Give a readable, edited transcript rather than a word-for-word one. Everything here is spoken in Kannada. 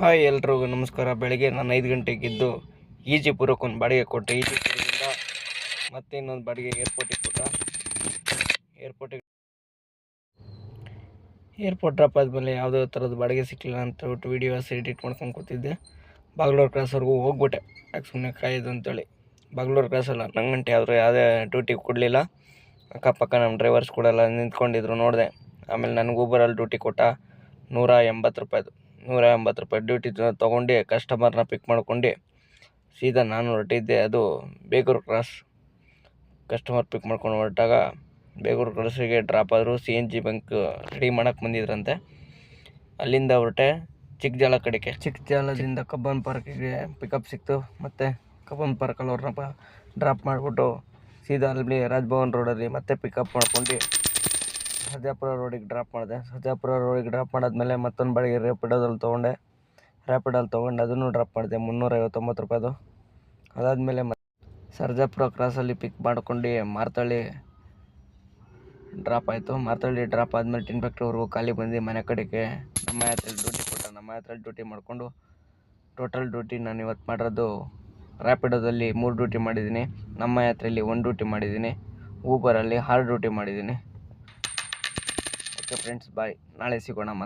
ಹಾಯ್ ಎಲ್ರಿಗೂ ನಮಸ್ಕಾರ. ಬೆಳಗ್ಗೆ ನಾನು 5 ಗಂಟೆಗಿದ್ದು ಈಜಿಪುರಕ್ಕೆ ಒಂದು ಬಾಡಿಗೆ ಕೊಟ್ಟೆ. ಈಜಿಪುರದಿಂದ ಮತ್ತೆ ಇನ್ನೊಂದು ಬಾಡಿಗೆ ಏರ್ಪೋರ್ಟ್ ಡ್ರಾಪ್ ಆದಮೇಲೆ ಯಾವುದೇ ಥರದ ಬಾಡಿಗೆ ಸಿಕ್ಕಲಿಲ್ಲ ಅಂತ ಹೇಳ್ಬಿಟ್ಟು ವೀಡಿಯೋಸ್ ಎಡಿಟ್ ಮಾಡ್ಕೊಂಡು ಕೂತಿದ್ದೆ. ಬಾಗ್ಲೂರು ಕ್ರಾಸ್ವರೆಗೂ ಹೋಗ್ಬಿಟ್ಟೆ, ಯಾಕೆ ಸುಮ್ಮನೆ ಕಾಯೋದು ಅಂತೇಳಿ. ಬಾಗ್ಲೂರು ಕ್ರಾಸಲ್ಲ 11 ಗಂಟೆ ಆದರೂ ಯಾವುದೇ ಡ್ಯೂಟಿ ಕೊಡಲಿಲ್ಲ. ಅಕ್ಕಪಕ್ಕ ನಮ್ಮ ಡ್ರೈವರ್ಸ್ ಕೂಡ ಎಲ್ಲ ನಿಂತ್ಕೊಂಡಿದ್ರು, ನೋಡಿದೆ. ಆಮೇಲೆ ನನಗೆ ಊಬರಲ್ಲಿ ಡ್ಯೂಟಿ ಕೊಟ್ಟ ₹180 ಡ್ಯೂಟಿ ತೊಗೊಂಡು ಕಸ್ಟಮರ್ನ ಪಿಕ್ ಮಾಡ್ಕೊಂಡು ಸೀದಾ ನಾನು ಹೊರಟಿದ್ದೆ. ಅದು ಬೇಗೂರು ಕ್ರಾಸ್. ಕಸ್ಟಮರ್ ಪಿಕ್ ಮಾಡ್ಕೊಂಡು ಹೊರಟಾಗ ಬೇಗೂರು ಕ್ರಾಸಿಗೆ ಡ್ರಾಪ್ ಆದರು. CNG ಬಂಕ್ ರೆಡಿ ಮಾಡೋಕ್ಕೆ ಬಂದಿದ್ರಂತೆ. ಅಲ್ಲಿಂದ ಹೊರಟೆ ಚಿಕ್ಕಜಾಲದಿಂದ ಕಬ್ಬನ್ ಪಾರ್ಕಿಗೆ ಪಿಕಪ್ ಸಿಕ್ತು. ಮತ್ತು ಕಬ್ಬನ್ ಪಾರ್ಕಲ್ಲಿ ಅವ್ರನ್ನ ಡ್ರಾಪ್ ಮಾಡಿಬಿಟ್ಟು ಸೀದಾ ಅಲ್ಲಿ ರಾಜ್ಭವನ್ ರೋಡಲ್ಲಿ ಮತ್ತೆ ಪಿಕಪ್ ಮಾಡ್ಕೊಂಡು ಸರ್ಜಾಪುರ ರೋಡಿಗೆ ಡ್ರಾಪ್ ಮಾಡಿದೆ. ಸರ್ಜಾಪುರ ರೋಡಿಗೆ ಡ್ರಾಪ್ ಮಾಡಾದ್ಮೇಲೆ ಮತ್ತೊಂದು ಬಾಡಿಗೆ ರ್ಯಾಪಿಡೋದಲ್ಲಿ ತೊಗೊಂಡು ಅದನ್ನು ಡ್ರಾಪ್ ಮಾಡಿದೆ ₹359. ಅದಾದಮೇಲೆ ಸರ್ಜಾಪುರ ಕ್ರಾಸಲ್ಲಿ ಪಿಕ್ ಮಾಡ್ಕೊಂಡು ಮಾರ್ತಳ್ಳಿ ಡ್ರಾಪ್ ಆಯಿತು. ಮಾರ್ತಳ್ಳಿ ಡ್ರಾಪ್ ಆದಮೇಲೆ ಟಿನ್ ಫ್ಯಾಕ್ಟ್ರಿವರೆಗೂ ಖಾಲಿ ಬಂದು ಮನೆ ಕಡೆಗೆ ನಮ್ಮ ಯಾತ್ರೆಯಲ್ಲಿ ಡ್ಯೂಟಿ ಕೊಟ್ಟ. ನಮ್ಮ ಯಾತ್ರೆಯಲ್ಲಿ ಡ್ಯೂಟಿ ಮಾಡಿಕೊಂಡು ಟೋಟಲ್ ಡ್ಯೂಟಿ ನಾನು ಇವತ್ತು ಮಾಡಿರೋದು ರ್ಯಾಪಿಡೋದಲ್ಲಿ 3 ಡ್ಯೂಟಿ ಮಾಡಿದ್ದೀನಿ, ನಮ್ಮ ಯಾತ್ರೆಯಲ್ಲಿ 1 ಡ್ಯೂಟಿ ಮಾಡಿದ್ದೀನಿ, ಊಬರಲ್ಲಿ 6 ಡ್ಯೂಟಿ ಮಾಡಿದ್ದೀನಿ. ಓಕೆ ಫ್ರೆಂಡ್ಸ್, ಬಾಯ್. ನಾಳೆ ಸಿಗೋಣ.